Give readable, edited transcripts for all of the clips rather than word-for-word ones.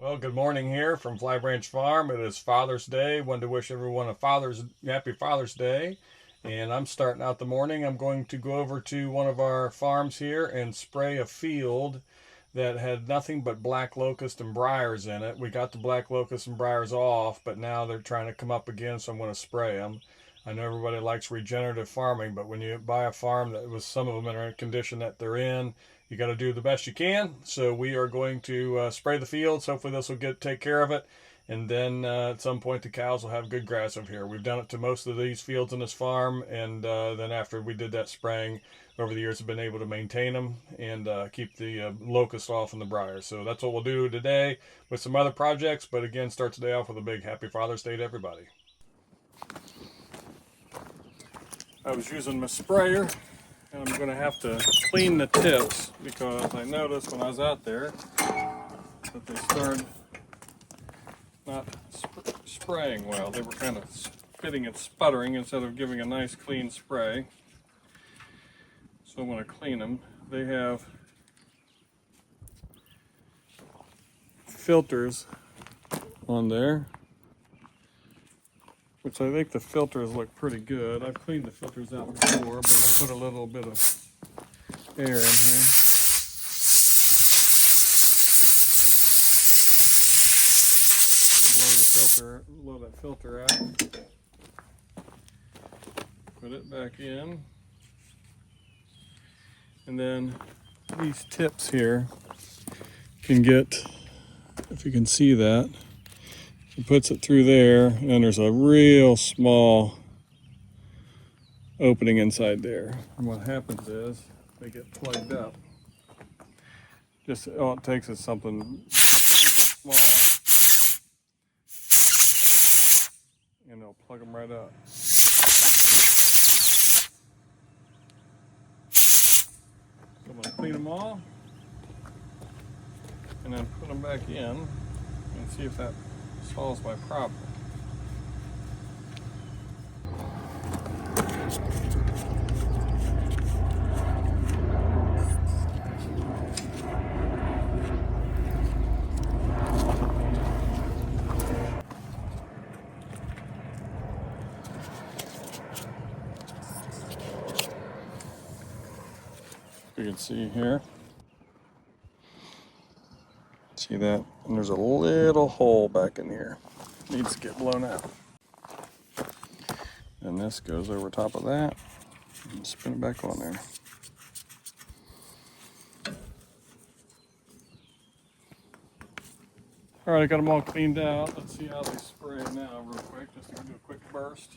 Well, good morning here from Fly Branch Farm. It is Father's Day. Wanted to wish everyone a happy Father's Day. And I'm starting out the morning. I'm going to go over to one of our farms here and spray a field that had nothing but black locust and briars in it. We got the black locust and briars off, but now they're trying to come up again, so I'm going to spray them. I know everybody likes regenerative farming, but when you buy a farm that was some of them in a condition that they're in, you got to do the best you can. So we are going to spray the fields. Hopefully this will take care of it. And then at some point the cows will have good grass over here. We've done it to most of these fields on this farm. And then after we did that spraying, over the years have been able to maintain them and keep the locust off and the briars. So that's what we'll do today with some other projects. But again, start today off with a big happy Father's Day to everybody. I was using my sprayer, and I'm going to have to clean the tips because I noticed when I was out there that they started not spraying well. They were kind of spitting and sputtering instead of giving a nice clean spray. So I'm going to clean them. They have filters on there, which I think the filters look pretty good. I've cleaned the filters out before, but I'm going to put a little bit of air in here. Blow that filter out. Put it back in. And then these tips here can get, if you can see that, it puts it through there, and there's a real small opening inside there. And what happens is they get plugged up. Just all it takes is something small, and they'll plug them right up. So I'm going to clean them all, and then put them back in, and see if that solves my problem. You can see here. See that? And there's a little hole back in here. It needs to get blown out. And this goes over top of that and spin it back on there. All right, I got them all cleaned out. Let's see how they spray now real quick, just to do a quick burst.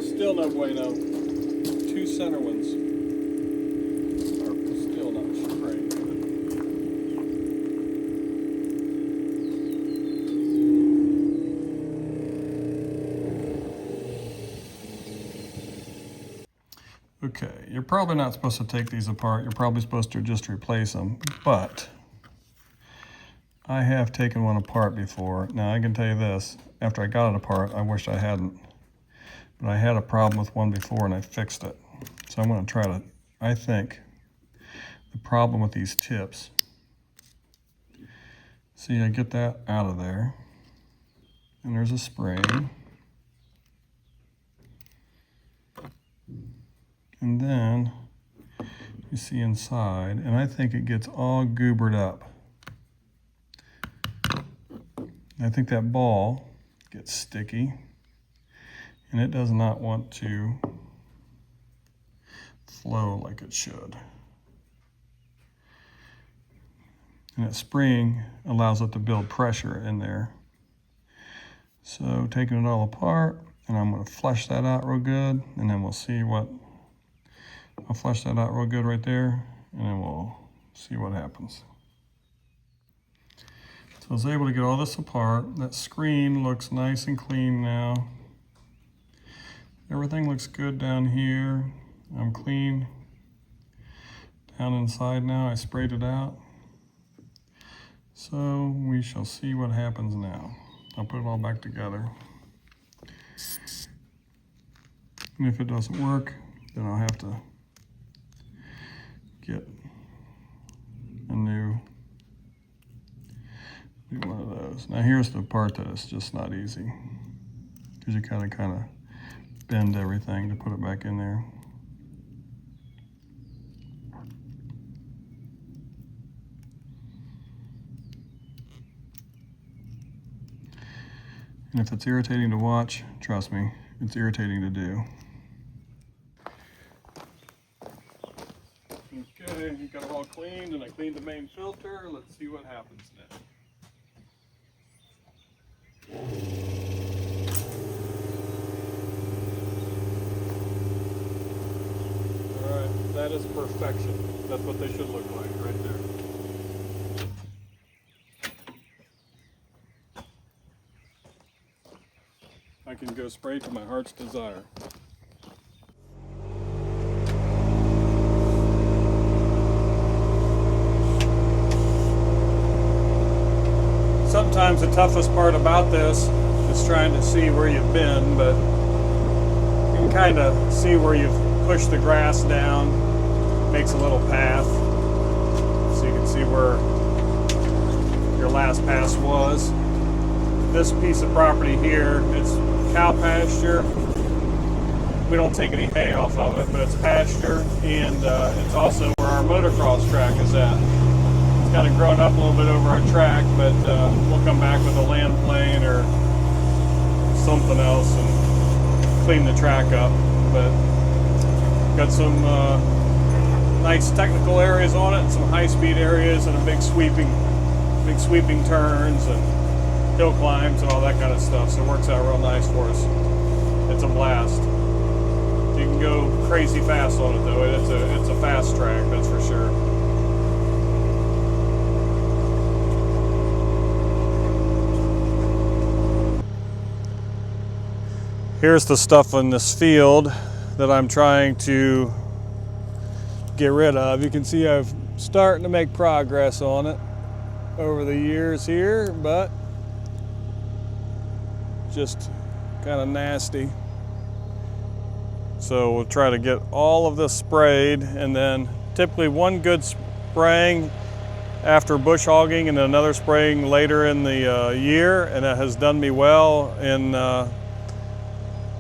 Still no bueno. Two center ones are still not spraying good. Okay, you're probably not supposed to take these apart. You're probably supposed to just replace them, but I have taken one apart before. Now I can tell you this, after I got it apart, I wish I hadn't. But I had a problem with one before and I fixed it. So I'm going to try to, I think, the problem with these tips. See, I get that out of there. And there's a spring. And then you see inside, and I think it gets all goobered up. I think that ball gets sticky. And it does not want to flow like it should. And that spring allows it to build pressure in there. So taking it all apart, and I'm going to flush that out real good, and then we'll see what, I'll flush that out real good right there, and then we'll see what happens. So I was able to get all this apart. That screen looks nice and clean now. Everything looks good down here. I'm clean down inside now. I sprayed it out. So we shall see what happens now. I'll put it all back together. And if it doesn't work, then I'll have to get a new one of those. Now here's the part that is just not easy, because you kind of bend everything to put it back in there. And if it's irritating to watch, trust me, it's irritating to do. Okay, you got it all cleaned, and I cleaned the main filter. Let's see what happens now. Alright, that is perfection. That's what they should look like right there. I can go spray to my heart's desire. Sometimes the toughest part about this is trying to see where you've been, but you can kind of see where you've pushed the grass down. Makes a little path, so you can see where your last pass was. This piece of property here, it's cow pasture. We don't take any hay off of it, but it's pasture, and it's also where our motocross track is at. It's kind of grown up a little bit over our track, but we'll come back with a land plane or something else and clean the track up. But got some nice technical areas on it, and some high-speed areas, and a big sweeping turns and hill climbs and all that kind of stuff. So it works out real nice for us. It's a blast. You can go crazy fast on it though. It's a fast track, that's for sure. Here's the stuff in this field that I'm trying to get rid of. You can see I'm starting to make progress on it over the years here, but just kind of nasty. So we'll try to get all of this sprayed, and then typically one good spraying after bush hogging and another spraying later in the year, and it has done me well in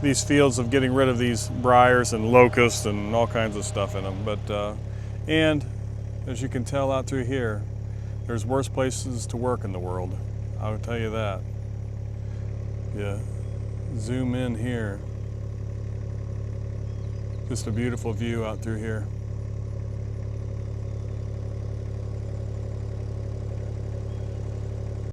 these fields of getting rid of these briars and locusts and all kinds of stuff in them. But and as you can tell out through here, there's worse places to work in the world. I will tell you that. Yeah, zoom in here. Just a beautiful view out through here.